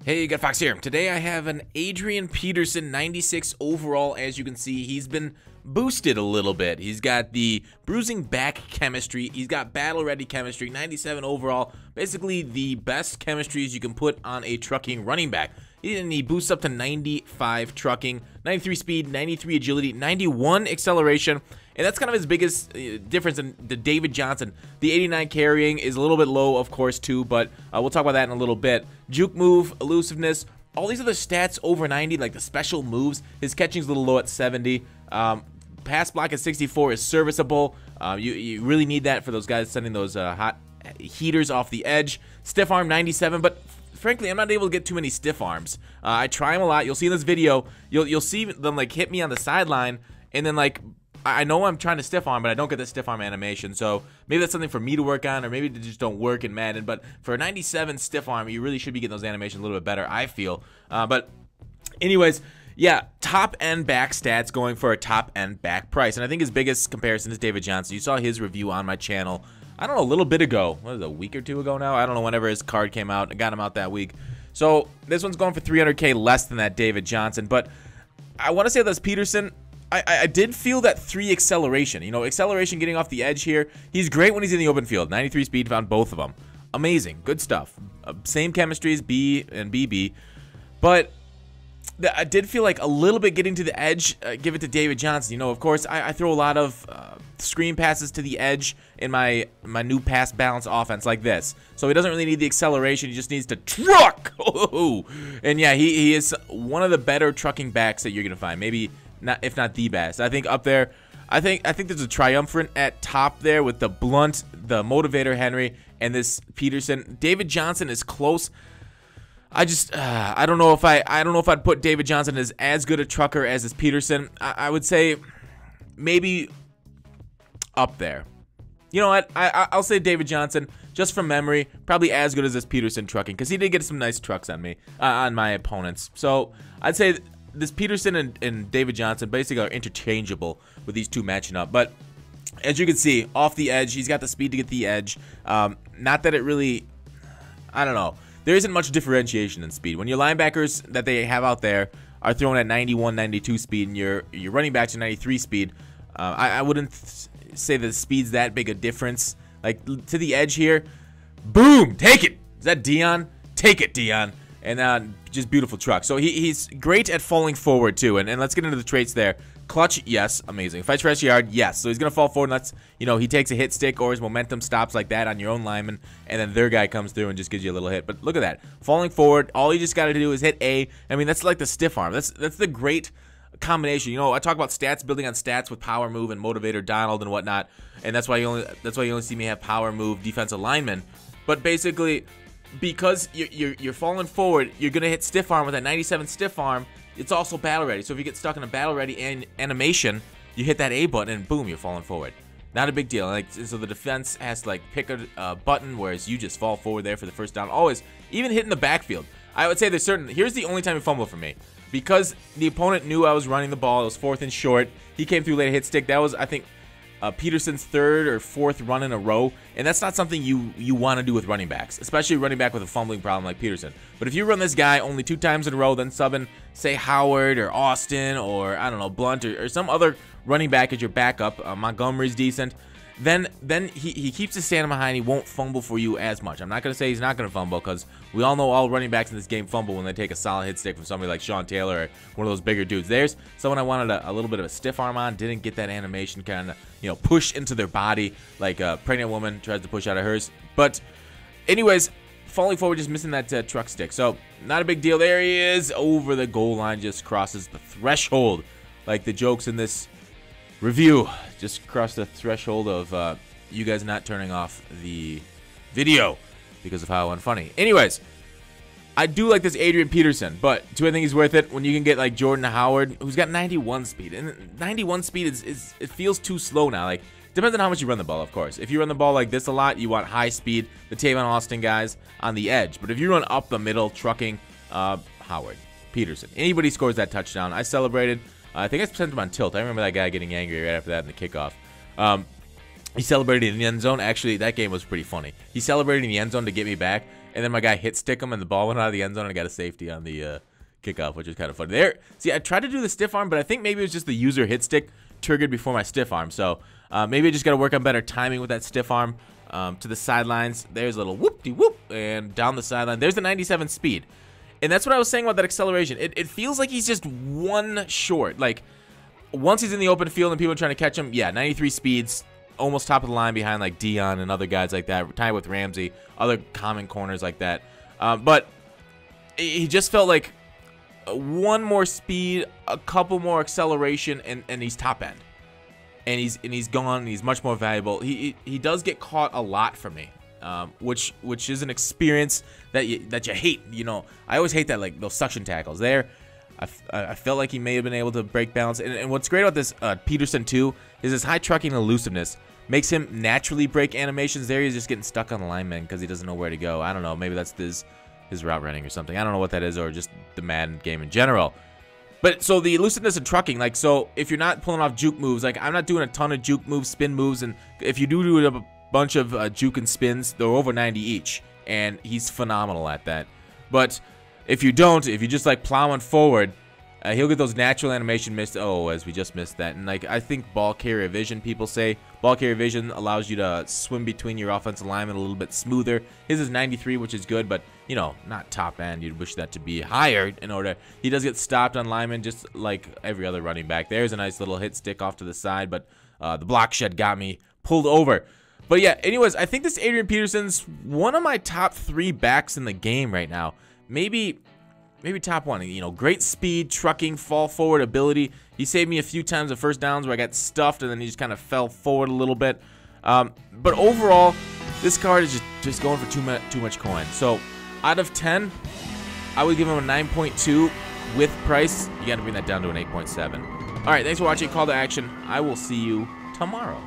Hey, Got Fox here. Today I have an Adrian Peterson 96 overall. As you can see, he's been boosted a little bit. He's got the bruising back chemistry. He's got battle ready chemistry, 97 overall. Basically the best chemistries you can put on a trucking running back. He boosts up to 95 trucking, 93 speed, 93 agility, 91 acceleration. And that's kind of his biggest difference in the David Johnson. The 89 carrying is a little bit low, of course, too, but we'll talk about that in a little bit. Juke move, elusiveness, all these other stats over 90, like the special moves. His catching's a little low at 70. Pass block at 64 is serviceable. You really need that for those guys sending those hot heaters off the edge. Stiff arm 97, but frankly, I'm not able to get too many stiff arms. I try them a lot. You'll see in this video, you'll see them like hit me on the sideline, and then like I know I'm trying to stiff arm, but I don't get the stiff arm animation. So maybe that's something for me to work on, or maybe they just don't work in Madden. But for a 97 stiff arm, you really should be getting those animations a little bit better, I feel. But anyways, yeah, top end back stats going for a top end back price. And I think his biggest comparison is David Johnson. You saw his review on my channel, I don't know, a little bit ago. What is it, a week or two ago now? I don't know, whenever his card came out. I got him out that week. So this one's going for 300K less than that David Johnson. But I want to say this Peterson, I did feel that 3 acceleration. You know, acceleration getting off the edge here. He's great when he's in the open field. 93 speed, found both of them. Amazing. Good stuff. Same chemistries, B and BB. But I did feel like a little bit getting to the edge, give it to David Johnson. You know, of course, I throw a lot of screen passes to the edge in my new pass balance offense like this. So he doesn't really need the acceleration. He just needs to truck. And yeah, he is one of the better trucking backs that you're going to find. Maybe not, if not the best. I think up there, I think there's a triumvirate at top there with the Blunt, the Motivator Henry, and this Peterson. David Johnson is close. I don't know if I'd put David Johnson as good a trucker as this Peterson. I would say maybe up there. You know what? I'll say David Johnson just from memory, probably as good as this Peterson trucking, because he did get some nice trucks on me, on my opponents. So I'd say this Peterson and David Johnson basically are interchangeable with these two matching up. But as you can see, off the edge, he's got the speed to get the edge. Not that it really, I don't know. There isn't much differentiation in speed. When your linebackers that they have out there are throwing at 91, 92 speed, and your running backs are 93 speed, I wouldn't say that speed's that big a difference. Like, to the edge here, boom, take it. Is that Dion? Take it, Dion. And just beautiful truck. So he's great at falling forward, too. And let's get into the traits there. Clutch, yes, amazing. Fights for extra yard, yes. So he's going to fall forward, and that's, you know, he takes a hit stick or his momentum stops like that on your own lineman, and then their guy comes through and just gives you a little hit. But look at that. Falling forward, all you just got to do is hit A. I mean, that's like the stiff arm. That's the great combination. You know, I talk about stats, building on stats with power move and motivator Donald and whatnot, and that's why you only see me have power move defensive lineman. But basically, because you're falling forward, you're going to hit stiff arm with that 97 stiff arm. It's also battle ready. So if you get stuck in a battle ready animation, you hit that A button and boom, you're falling forward. Not a big deal. Like, so the defense has to like pick a button, whereas you just fall forward there for the first down. Always, even hitting the backfield. I would say there's certain. Here's the only time you fumble for me, because the opponent knew I was running the ball. It was 4th and short. He came through late, hit stick. That was, I think, Peterson's 3rd or 4th run in a row, and that's not something you want to do with running backs, especially running back with a fumbling problem like Peterson. But if you run this guy only 2 times in a row, then subbing, say, Howard or Austin or, I don't know, Blunt or some other running back as your backup, Montgomery's decent, then he keeps his stand behind. He won't fumble for you as much. I'm not going to say he's not going to fumble, because we all know all running backs in this game fumble when they take a solid hit stick from somebody like Sean Taylor or one of those bigger dudes. There's someone I wanted a little bit of a stiff arm on, didn't get that animation, kind of, you know, push into their body like a pregnant woman tries to push out of hers. But anyways, falling forward, just missing that truck stick. So not a big deal. There he is over the goal line, just crosses the threshold, like the jokes in this review just crossed the threshold of you guys not turning off the video because of how unfunny. Anyways, I do like this Adrian Peterson, but do I think he's worth it when you can get like Jordan Howard, who's got 91 speed? And 91 speed is it feels too slow now. Like, depends on how much you run the ball, of course. If you run the ball like this a lot, you want high speed, the Tavon Austin guys on the edge. But if you run up the middle, trucking, Howard, Peterson, anybody scores that touchdown, I celebrated. I think I sent him on tilt. I remember that guy getting angry right after that in the kickoff. He celebrated in the end zone. Actually, that game was pretty funny. He celebrated in the end zone to get me back, and then my guy hit stick him, and the ball went out of the end zone, and I got a safety on the kickoff, which is kind of funny. There, see, I tried to do the stiff arm, but I think maybe it was just the user hit stick triggered before my stiff arm. So maybe I just got to work on better timing with that stiff arm. To the sidelines. There's a little whoop-de-whoop, and down the sideline. There's the 97 speed. And that's what I was saying about that acceleration. It feels like he's just one short. Like, once he's in the open field and people are trying to catch him, yeah, 93 speeds, almost top of the line behind, like, Dion and other guys like that, tied with Ramsey, other common corners like that. But he just felt like one more speed, a couple more acceleration, and he's top end. And he's gone. And he's much more valuable. He does get caught a lot for me, which is an experience that you hate. You know, I always hate that, like those suction tackles. There, I felt like he may have been able to break balance. And what's great about this Peterson too is his high trucking elusiveness makes him naturally break animations. There, he's just getting stuck on the lineman because he doesn't know where to go. I don't know. Maybe that's his route running or something. I don't know what that is, or just the Madden game in general. But so the elusiveness and trucking, like, so if you're not pulling off juke moves, like I'm not doing a ton of juke moves, spin moves, and if you do a bunch of juke and spins, they're over 90 each, and he's phenomenal at that. But if you don't, if you just like plowing forward, he'll get those natural animation missed. Oh, as we just missed that. And like I think ball carrier vision, people say ball carrier vision allows you to swim between your offensive linemen a little bit smoother. His is 93, which is good, but you know, not top end. You'd wish that to be higher in order. He does get stopped on linemen just like every other running back. There's a nice little hit stick off to the side, but the block shed got me pulled over. But yeah, anyways, I think this Adrian Peterson's one of my top 3 backs in the game right now. Maybe top 1. You know, great speed, trucking, fall forward ability. He saved me a few times of first downs where I got stuffed and then he just kind of fell forward a little bit. But overall, this card is just going for too much coin. So out of 10, I would give him a 9.2 with price. You got to bring that down to an 8.7. All right, thanks for watching. Call to action. I will see you tomorrow.